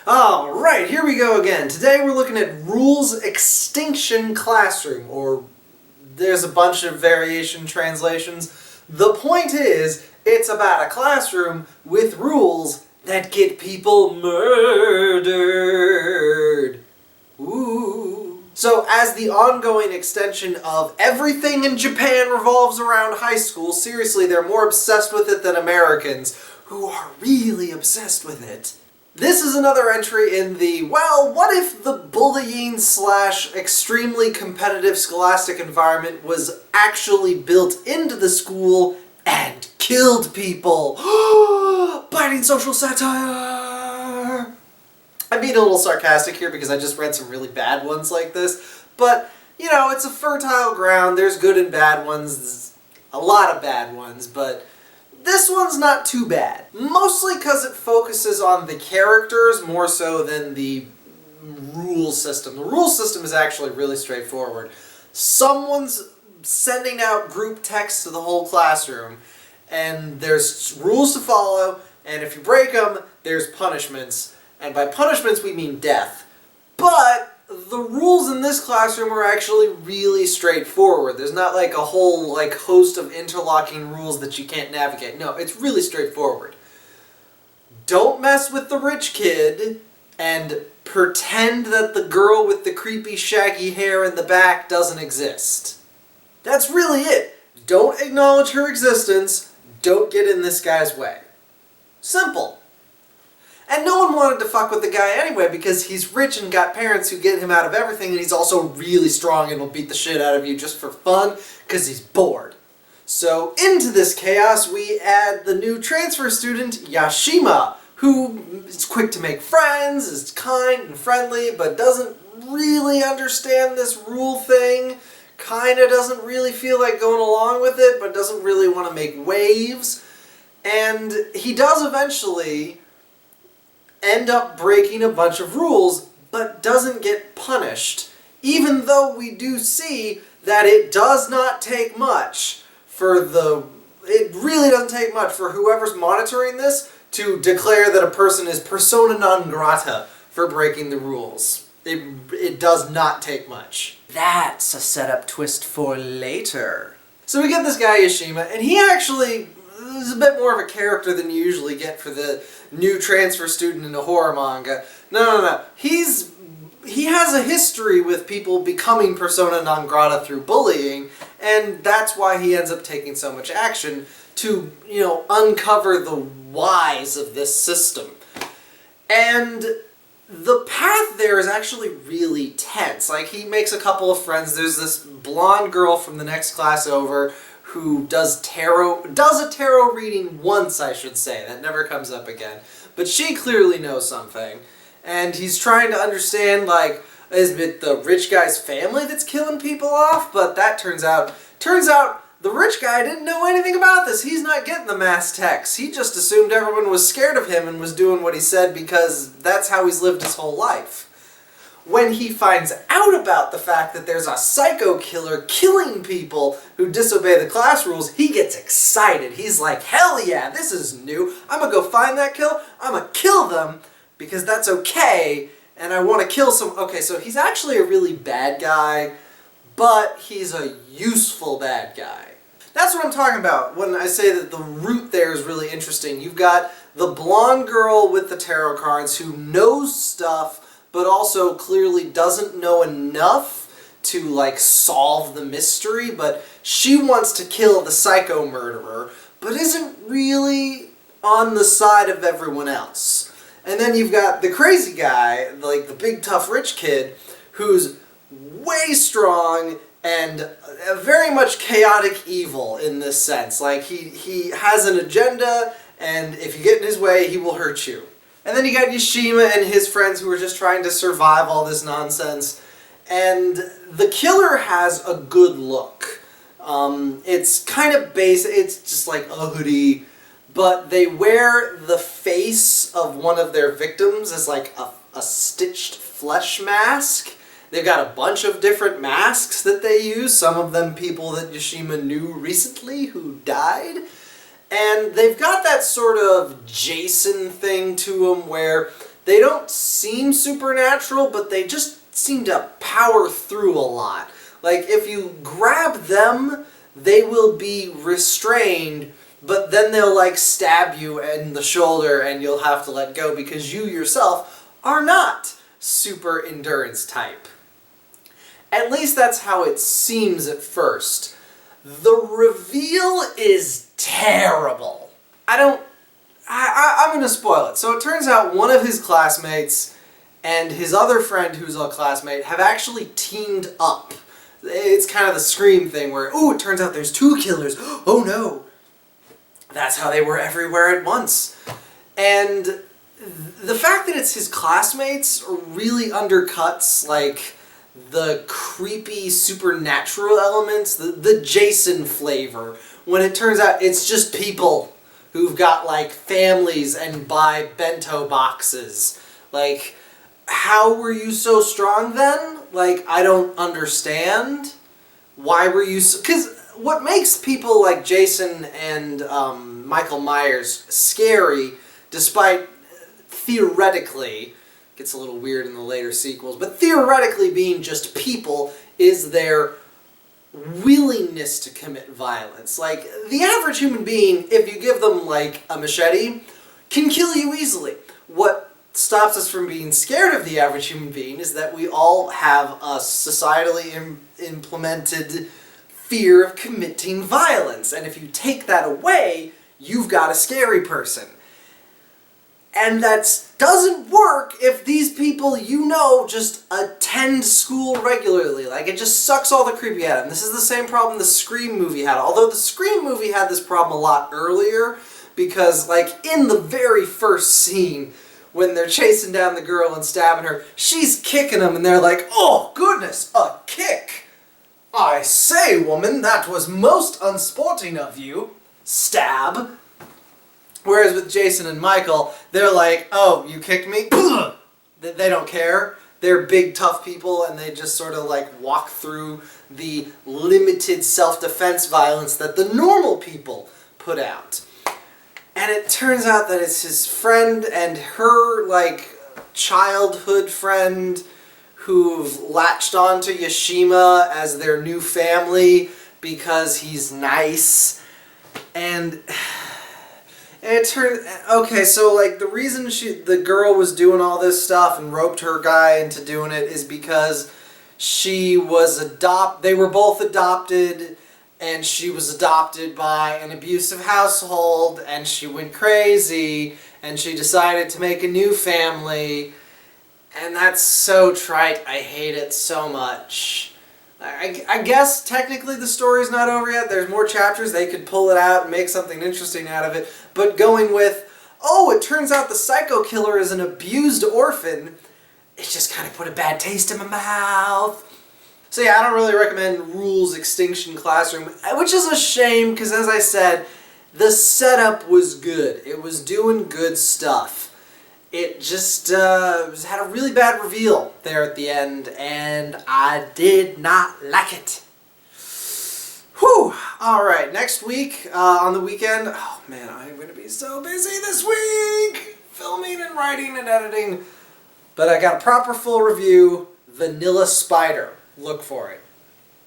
Alright, here we go again. Today we're looking at Rules Extinction Classroom, or there's a bunch of variation translations. The point is, it's about a classroom with rules that get people murdered. Ooh. So as the ongoing extension of everything in Japan revolves around high school, seriously, they're more obsessed with it than Americans, who are really obsessed with it. This is another entry in the, well, what if the bullying / extremely competitive scholastic environment was actually built into the school and killed people? Biting social satire! I'm being a little sarcastic here because I just read some really bad ones like this, but, you know, it's a fertile ground. There's good and bad ones. There's a lot of bad ones, but this one's not too bad. Mostly because it focuses on the characters more so than the rule system. The rule system is actually really straightforward. Someone's sending out group text to the whole classroom, and there's rules to follow, and if you break them, there's punishments. And by punishments, we mean death. But the rules in this classroom are actually really straightforward. There's not like a whole host of interlocking rules that you can't navigate. No, it's really straightforward. Don't mess with the rich kid, and pretend that the girl with the creepy shaggy hair in the back doesn't exist. That's really it. Don't acknowledge her existence. Don't get in this guy's way. Simple. And no one wanted to fuck with the guy anyway because he's rich and got parents who get him out of everything, and he's also really strong and will beat the shit out of you just for fun because he's bored. So into this chaos we add the new transfer student, Yashima, who is quick to make friends, is kind and friendly, but doesn't really understand this rule thing. Kinda doesn't really feel like going along with it, but doesn't really want to make waves. And he does eventually end up breaking a bunch of rules, but doesn't get punished, even though we do see that it does not take much it really doesn't take much for whoever's monitoring this to declare that a person is persona non grata for breaking the rules. It does not take much. That's a setup twist for later. So we get this guy Yashima, and he actually is a bit more of a character than you usually get for the new transfer student in a horror manga. No. He has a history with people becoming persona non grata through bullying, and that's why he ends up taking so much action to, uncover the whys of this system. And the path there is actually really tense. Like, he makes a couple of friends. There's this blonde girl from the next class over who does a tarot reading once, I should say. That never comes up again. But she clearly knows something. And he's trying to understand, is it the rich guy's family that's killing people off? But that turns out the rich guy didn't know anything about this. He's not getting the mass texts. He just assumed everyone was scared of him and was doing what he said because that's how he's lived his whole life. When he finds out about the fact that there's a psycho killer killing people who disobey the class rules, he gets excited. He's like, hell yeah, this is new. I'm gonna go find that kill. I'm gonna kill them because that's okay, and I want to kill some... Okay, so he's actually a really bad guy, but he's a useful bad guy. That's what I'm talking about when I say that the root there is really interesting. You've got the blonde girl with the tarot cards who knows stuff, but also clearly doesn't know enough to, solve the mystery, but she wants to kill the psycho murderer, but isn't really on the side of everyone else. And then you've got the crazy guy, the big tough rich kid, who's way strong and very much chaotic evil in this sense. He has an agenda, and if you get in his way, he will hurt you. And then you got Yashima and his friends who are just trying to survive all this nonsense. And the killer has a good look. It's kind of basic, it's just like a hoodie, but they wear the face of one of their victims as a stitched flesh mask. They've got a bunch of different masks that they use, some of them people that Yashima knew recently who died. And they've got that sort of Jason thing to them where They don't seem supernatural, but they just seem to power through a lot. Like, if you grab them, they will be restrained, but then they'll, like, stab you in the shoulder and you'll have to let go because you yourself are not super endurance type. At least that's how it seems at first. The reveal is terrible. I'm gonna spoil it. So it turns out one of his classmates and his other friend who's a classmate have actually teamed up. It's kind of the Scream thing where, ooh, it turns out there's two killers. Oh no. That's how they were everywhere at once. And the fact that it's his classmates really undercuts, like, the creepy supernatural elements, the Jason flavor, when it turns out it's just people who've got, like, families and buy bento boxes. Like, how were you so strong then? Like, I don't understand. Why were you so... Because what makes people like Jason and Michael Myers scary, despite theoretically, gets a little weird in the later sequels, but theoretically being just people, is their willingness to commit violence. Like, the average human being, if you give them, like, a machete, can kill you easily. What stops us from being scared of the average human being is that we all have a societally implemented fear of committing violence. And if you take that away, you've got a scary person. And that doesn't work if these people, you know, just attend school regularly. Like, it just sucks all the creepy out of them. This is the same problem the Scream movie had. Although the Scream movie had this problem a lot earlier, because, like, in the very first scene, when they're chasing down the girl and stabbing her, she's kicking them, and they're like, oh, goodness, a kick! I say, woman, that was most unsporting of you. Stab. Whereas with Jason and Michael, they're like, oh, you kicked me? They don't care. They're big, tough people, and they just sort of, like, walk through the limited self-defense violence that the normal people put out. And it turns out that it's his friend and her, like, childhood friend who've latched on to Yashima as their new family because he's nice. And it turned... Okay, so, like, the reason the girl was doing all this stuff and roped her guy into doing it is because she was they were both adopted, and she was adopted by an abusive household, and she went crazy, and she decided to make a new family. And that's so trite. I hate it so much. I guess technically the story's not over yet. There's more chapters. They could pull it out and make something interesting out of it. But going with, oh, it turns out the psycho killer is an abused orphan, it just kind of put a bad taste in my mouth. So yeah, I don't really recommend Rules Extinction Classroom, which is a shame because, as I said, the setup was good. It was doing good stuff. It just had a really bad reveal there at the end, and I did not like it. Whew! Alright, next week, on the weekend, oh man, I'm going to be so busy this week! Filming and writing and editing. But I got a proper full review, Vanilla Spider. Look for it.